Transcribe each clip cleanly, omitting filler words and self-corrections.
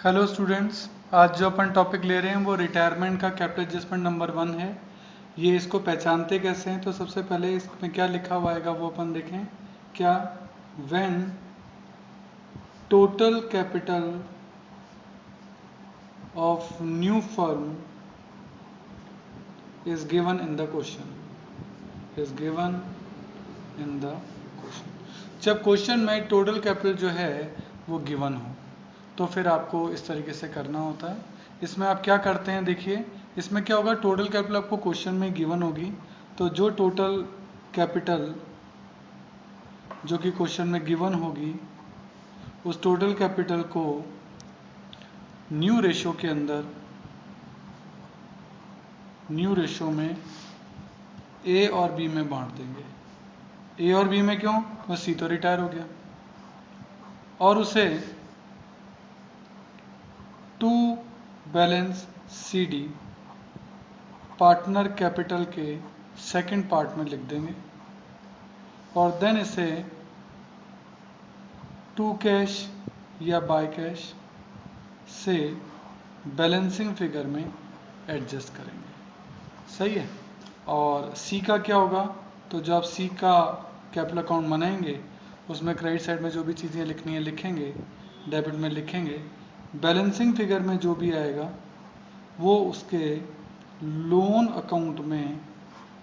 Hello students, आज जो अपन topic ले रहे हैं वो रिटायरमेंट का कैपिटल एडजस्टमेंट नंबर 1 है। ये इसको पहचानते कैसे हैं, तो सबसे पहले इसमें क्या लिखा हुआ आएगा वो अपन देखें। क्या when total capital of new firm is given in the question, is given in the question. जब क्वेश्चन में टोटल कैपिटल जो है वो गिवन हो तो फिर आपको इस तरीके से करना होता है। इसमें आप क्या करते हैं, देखिए इसमें क्या होगा, टोटल कैपिटल आपको क्वेश्चन में गिवन होगी, तो जो टोटल कैपिटल जो कि क्वेश्चन में गिवन होगी उस टोटल कैपिटल को न्यू रेशो के अंदर, न्यू रेशो में ए और बी में बांट देंगे। ए और बी में क्यों, बस सी तो रिटायर हो गया, और उसे to balance C D partner capital के सेकंड पार्ट में लिख देंगे, और देन इसे टू कैश या बाय कैश से बैलेंसिंग फिगर में एडजस्ट करेंगे। सही है। और सी का क्या होगा, तो जब आप सी का कैपिटल अकाउंट बनाएंगे उसमें क्रेडिट साइड में जो भी चीज़ें लिखनी है लिखेंगे, डेबिट में लिखेंगे, बैलेंसिंग फिगर में जो भी आएगा वो उसके लोन अकाउंट में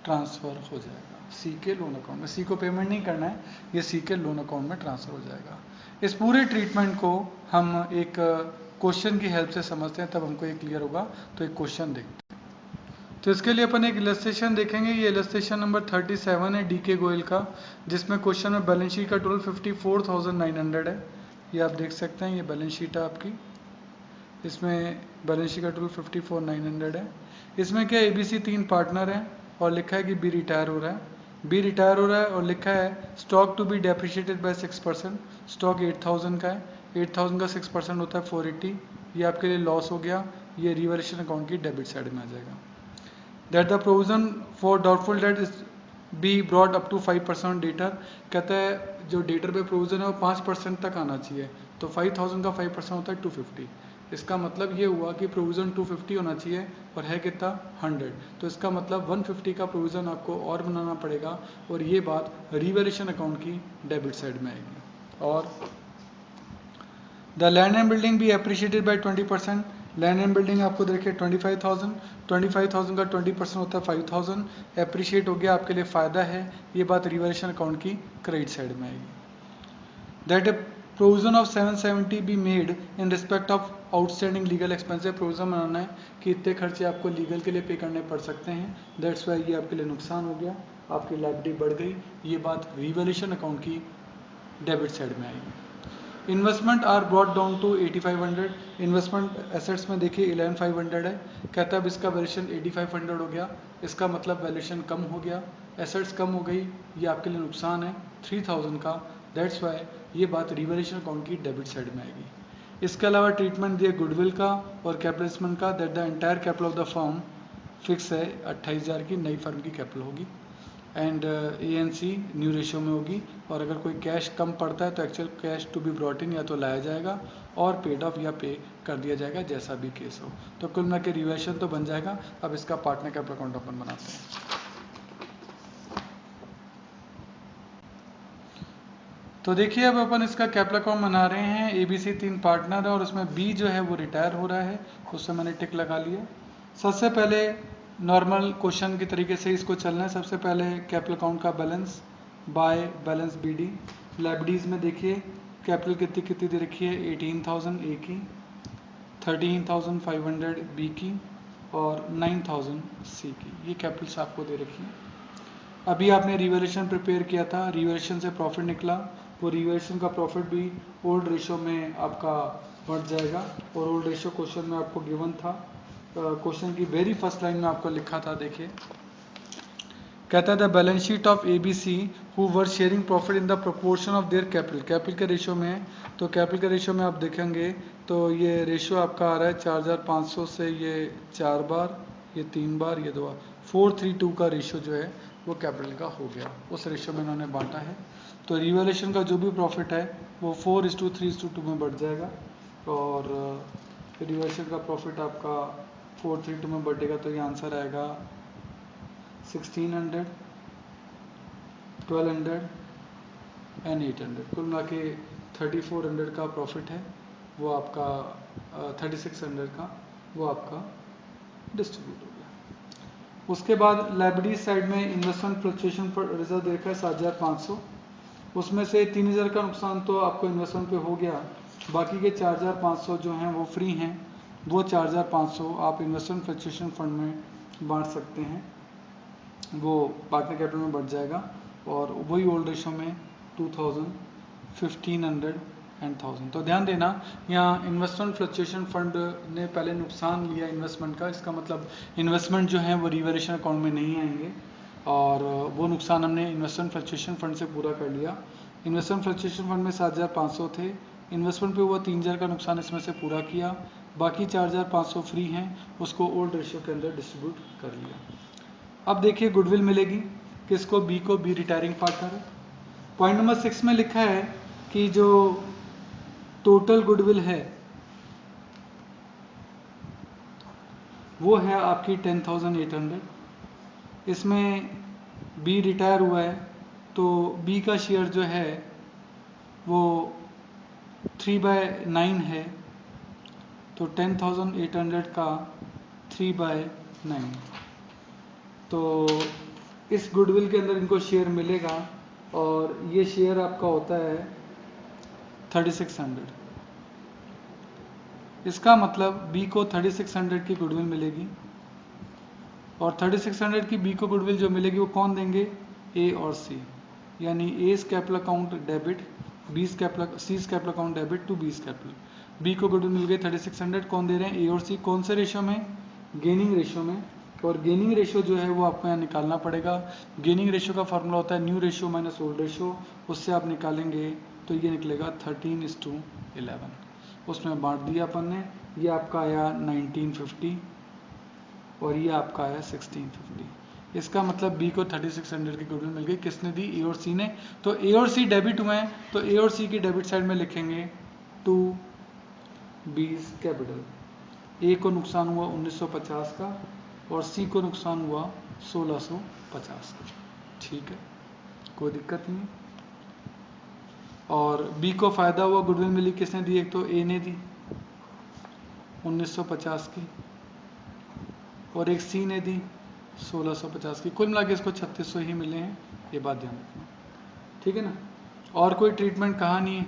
ट्रांसफ़र हो जाएगा। सी के लोन अकाउंट में, सी को पेमेंट नहीं करना है, ये सी के लोन अकाउंट में ट्रांसफ़र हो जाएगा। इस पूरे ट्रीटमेंट को हम एक क्वेश्चन की हेल्प से समझते हैं, तब हमको ये क्लियर होगा। तो एक क्वेश्चन देखते हैं। तो इसके लिए अपन एक इलस्ट्रेशन देखेंगे। ये इलस्ट्रेशन नंबर 37 है डी के गोयल का, जिसमें क्वेश्चन में बैलेंस शीट का टोटल 54,900 है। ये आप देख सकते हैं, ये बैलेंस शीट है आपकी। इसमें बैलेंस शीट का टोटल 54,900 है। इसमें क्या ABC 3 पार्टनर हैं और लिखा है कि बी रिटायर हो रहा है, बी रिटायर हो रहा है, और लिखा है stock to be depreciated by 6%। Stock 8,000 का है, 8,000 का 6% होता है 480। ये आपके लिए लॉस हो गया, ये रिवैल्यूएशन अकाउंट की डेबिट साइड में आ जाएगा। That the provision for doubtful debt is be brought up to 5% debtor. कहता है जो डेटर पे प्रोविजन है वो 5% तक आना चाहिए, तो 5,000 का 5% होता है 250। इसका मतलब ये हुआ कि प्रोविज़न 250 होना चाहिए और है कितना 100, तो इसका मतलब 150 का प्रोविज़न आपको और बनाना पड़ेगा, और ये बात रिवैल्यूएशन अकाउंट की डेबिट साइड में आएगी। और the land and building be appreciated by 20%। Land and building आपको देखिए 25,000, 25,000 का 20% होता है 5,000, अप्रिशिएट हो गया, आपके लिए फ़ायदा है। ये बात रिवैल्यूएशन अकाउंट की क्रेडिट साइड में आएगी। That provision of 770 be made in respect of outstanding legal expenses. Provision बनाना है कि इतने खर्चे आपको लीगल के लिए पे करने पड़ सकते हैं, दैट्स वाई ये आपके लिए नुकसान हो गया, आपकी लायबिलिटी बढ़ गई। ये बात रिवैल्यूएशन अकाउंट की डेबिट साइड में आएगी। Investment are brought down to 8500। Investment assets में देखिए 11,500 है, कहता है अब इसका वैल्यूएशन 8500 हो गया, इसका मतलब वैल्यूएशन कम हो गया, एसेट्स कम हो गई, ये आपके लिए नुकसान है 3,000 का, दैट्स वाई ये बात रिवैल्यूएशन अकाउंट की डेबिट साइड में आएगी। इसके अलावा ट्रीटमेंट दिए गुडविल का और कैपिटल का, that the entire capital of the firm fix है 28,000 की, नई फर्म की कैपिटल होगी, एंड ANC न्यू रेशियो में होगी, और अगर कोई कैश कम पड़ता है तो actual cash to be brought in या तो लाया जाएगा और पेड ऑफ या पे कर दिया जाएगा, जैसा भी केस हो। तो कुल मिला के रिवैल्यूएशन तो बन जाएगा। अब इसका पार्टनर कैपिटल अकाउंट अपन बनाते हैं। तो देखिए अब अपन इसका कैपिटल अकाउंट बना रहे हैं। ABC 3 पार्टनर है और उसमें B जो है वो रिटायर हो रहा है, उससे मैंने टिक लगा लिया। सबसे पहले नॉर्मल क्वेश्चन की तरीके से इसको चलना है। सबसे पहले कैपिटल अकाउंट का balance by balance BD। Liabilities में देखिए कैपिटल कितनी कितनी दे रखी है, 18,000 A की, 13,500 B की और 9,000 C की, ये कैपिटल्स आपको दे रखी है। अभी आपने रिवैल्यूएशन प्रिपेयर किया था, रिवैल्यूएशन से प्रॉफिट निकला, वो रिवैल्यूएशन का प्रॉफिट भी ओल्ड रेशो में आपका बढ़ जाएगा, और ओल्ड रेशो क्वेश्चन में आपको गिवन था। क्वेश्चन की वेरी फर्स्ट लाइन में आपको लिखा था, देखिए कहता है the balance sheet of ABC who were sharing profit in the proportion of their capital. Capital के रेशो में है, तो कैपिटल के रेशो में आप देखेंगे तो ये रेशो आपका आ रहा है 4,500 से ये 4 बार, ये 3 बार, ये 2 बार, 4:3:2 का रेशो जो है वो कैपिटल का हो गया, उस रेशो में इन्होंने बांटा है। तो रिवैल्यूएशन का जो भी प्रॉफिट है वो 4:3:2 में बढ़ जाएगा, और रिवर्सल का प्रॉफिट आपका 432 में बढ़ेगा, तो ये आंसर आएगा 1600, 1200 एंड 800। कुल मिला के 3400 का प्रॉफिट है वो आपका, 3600 का वो आपका डिस्ट्रीब्यूट हो गया। उसके बाद लाइबिलिटी साइड में इन्वेस्टमेंट फ्लक्चुएशन पर रिजर्व देखा है 7500, उसमें से 3000 का नुकसान तो आपको इन्वेस्टमेंट पे हो गया, बाकी के 4500 जो हैं वो फ्री हैं। वो 4500 आप इन्वेस्टमेंट फ्लक्चुएशन फंड में बांट सकते हैं, वो पार्टनर कैपिटल में बढ़ जाएगा, और वही ओल्ड रेशो में 2000, 1500 एंड 1000। तो ध्यान देना, यहाँ इन्वेस्टमेंट फ्लक्चुएशन फंड ने पहले नुकसान लिया इन्वेस्टमेंट का, इसका मतलब इन्वेस्टमेंट जो है वो रिवैल्यूएशन अकाउंट में नहीं आएंगे, और वो नुकसान हमने इन्वेस्टमेंट फ्लक्चुएशन फंड से पूरा कर लिया। इन्वेस्टमेंट फ्लक्चुएशन फंड में 7500 थे, इन्वेस्टमेंट पे हुआ 3000 का नुकसान इसमें से पूरा किया, बाकी 4500 फ्री हैं, उसको ओल्ड रेशियो के अंदर डिस्ट्रीब्यूट कर लिया। अब देखिए गुडविल मिलेगी किसको, बी को, बी रिटायरिंग पार्टनर है। पॉइंट नंबर 6 में लिखा है कि जो टोटल गुडविल है वो है आपकी 10,800। इसमें बी रिटायर हुआ है तो बी का शेयर जो है वो 3/9 है, तो 10,800 का 3/9, तो इस गुडविल के अंदर इनको शेयर मिलेगा, और ये शेयर आपका होता है 3600। इसका मतलब बी को 3600 की गुडविल मिलेगी, और 3600 की बी को गुडविल जो मिलेगी वो कौन देंगे, ए और सी, यानी A capital account debit, C's capital account debit to B's capital. B को गुडविल मिल गई 3600, कौन दे रहे हैं, ए और सी। कौन से रेशो में, गेनिंग रेशो में, और गेनिंग रेशो जो है वो आपको यहाँ निकालना पड़ेगा। गेनिंग रेशो का फॉर्मूला होता है new ratio minus old ratio, उससे आप निकालेंगे तो ये निकलेगा 13:11। उसमें बांट दिया अपन ने, ये आपका आया 1950 और ये आपका आया 1650। इसका मतलब बी को 3600 की गुडविल मिल गई, किसने दी, ए और सी ने। तो ए और सी डेबिट हुए हैं, तो ए और सी की डेबिट साइड में लिखेंगे टू बीज कैपिटल। ए को नुकसान हुआ 1950 का और सी को नुकसान हुआ 1650 का, ठीक है, कोई दिक्कत नहीं। और बी को फायदा हुआ, गुडविल मिली, किसने दी, एक तो ए ने दी 1950 की, और एक सी ने दी 1650 की, कुल मिला के इसको 3600 ही मिले हैं, ये बात ध्यान रखना, ठीक है ना। और कोई ट्रीटमेंट कहा नहीं है,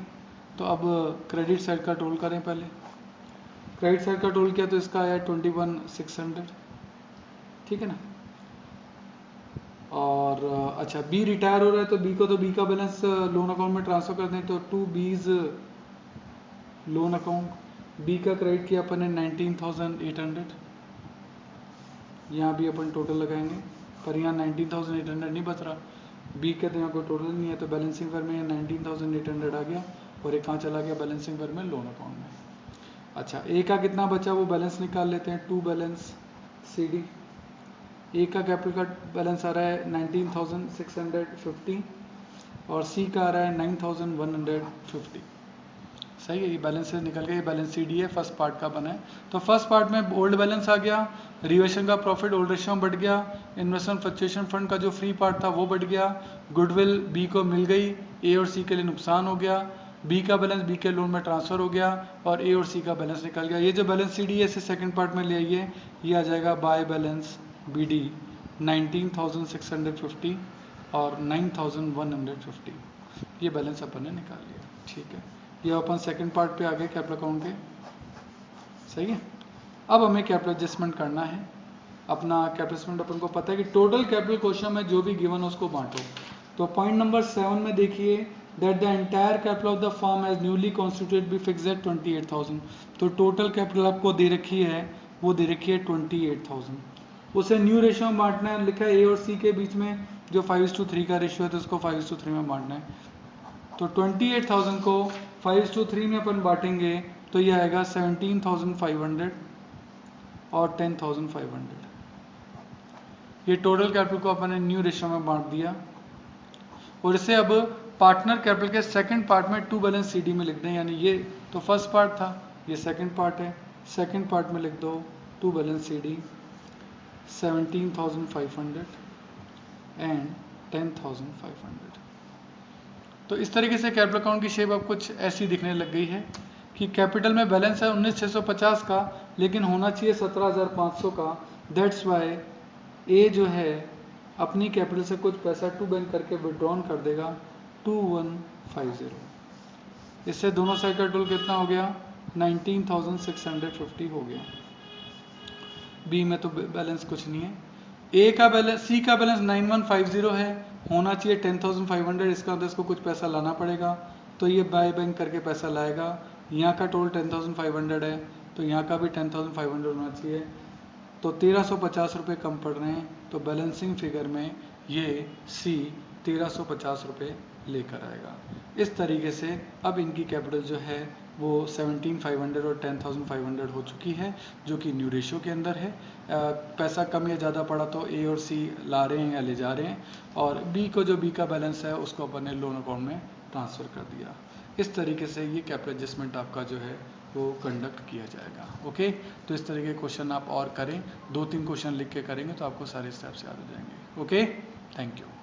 तो अब क्रेडिट साइड का टोल करें। पहले क्रेडिट साइड का टोल किया तो इसका आया 21,600, ठीक है ना। और अच्छा, बी रिटायर हो रहा है तो बी को, तो बी का बैलेंस लोन अकाउंट में ट्रांसफर कर दें, तो टू बीज लोन अकाउंट, बी का क्रेडिट किया अपन ने 19,800, यहाँ भी अपन टोटल लगाएंगे, पर यहाँ 19,800 नहीं बच रहा, बी के तो यहाँ कोई टोटल नहीं है, तो बैलेंसिंग फर में 19,800 आ गया, और एक कहाँ चला गया, बैलेंसिंग फर में लोन अकाउंट में। अच्छा, ए का कितना बचा वो बैलेंस निकाल लेते हैं, टू बैलेंस सी डी। ए का कैपिटल का बैलेंस आ रहा है 19,650 और सी का आ रहा है 9,150, सही है। ये बैलेंस से निकल गया, ये बैलेंस सी डी है, फर्स्ट पार्ट का बना है। तो फर्स्ट पार्ट में ओल्ड बैलेंस आ गया, रिवर्शन का प्रॉफिट ओल्ड रेशियो में बढ़ गया, इन्वेस्टमेंट फ्लक्चुएशन फंड का जो फ्री पार्ट था वो बढ़ गया, गुडविल बी को मिल गई, ए और सी के लिए नुकसान हो गया, बी का बैलेंस बी के लोन में ट्रांसफर हो गया, और ए और सी का बैलेंस निकल गया। ये जो बैलेंस सी डी है इसे सेकंड पार्ट में ले आइए, ये आ जाएगा बाय बैलेंस बी डी 19,650 और 9,150, ये बैलेंस अपन ने निकाल लिया, ठीक है। ये अपन सेकंड पार्ट पे आ गए कैपिटल अकाउंट के, सही है। अब हमें कैपिटल एडजस्टमेंट करना है। अपना कैपिटल एडजस्टमेंट अपन को पता है कि टोटल कैपिटल क्वेश्चन में जो भी गिवन है उसको बांटो। तो पॉइंट नंबर 7 में देखिए, that the entire capital of the firm as newly constituted be fixed at 28,000। तो टोटल कैपिटल आपको दे रखी है, वो दे रखी है 28,000, उसे न्यू रेशियो में बांटना है, लिखा है ए और सी के बीच में जो 5:3 का रेशियो है, तो उसको 5:3 में बांटना है। तो 28,000 को 5:3 में अपन बांटेंगे तो ये आएगा 17,500 और 10,500। ये टोटल कैपिटल को अपन ने न्यू रेशियो में बांट दिया, और इसे अब पार्टनर कैपिटल के सेकंड पार्ट में टू बैलेंस सीडी में लिख दें, यानी ये तो फर्स्ट पार्ट था, ये सेकंड पार्ट है, सेकंड पार्ट में लिख दो टू बैलेंस CD 17,500 एंड 10,500। तो इस तरीके से कैपिटल अकाउंट की शेप अब कुछ ऐसी दिखने लग गई है कि कैपिटल में बैलेंस है 19,650 का, लेकिन होना चाहिए 17,500 का। दैट्स वाई ए जो है अपनी कैपिटल से कुछ पैसा टू बैंक करके विड्रॉन कर देगा 2150। इससे दोनों साइड का टोटल कितना हो गया 19,650 हो गया। बी में तो बैलेंस कुछ नहीं है। ए का बैलेंस, सी का बैलेंस 9150 है, होना चाहिए 10,500। इसका मतलब इसको कुछ पैसा लाना पड़ेगा, तो ये बाय बैंक करके पैसा लाएगा। यहाँ का टोटल 10,500 है, तो यहाँ का भी 10,500 होना चाहिए। तो 1,350 रुपये कम पड़ रहे हैं, तो बैलेंसिंग फिगर में ये सी 1,350 रुपये लेकर आएगा। इस तरीके से अब इनकी कैपिटल जो है वो 17,500 और 10,500 हो चुकी है, जो कि न्यू रेशियो के अंदर है। पैसा कम या ज़्यादा पड़ा तो ए और सी ला रहे हैं या ले जा रहे हैं, और बी को जो बी का बैलेंस है उसको अपन ने लोन अकाउंट में ट्रांसफ़र कर दिया। इस तरीके से ये कैपिटल एडजस्टमेंट आपका जो है वो कंडक्ट किया जाएगा। ओके, तो इस तरीके के क्वेश्चन आप और करें, 2-3 क्वेश्चन लिख के करेंगे तो आपको सारे स्टेप्स याद हो जाएंगे। Okay, thank you.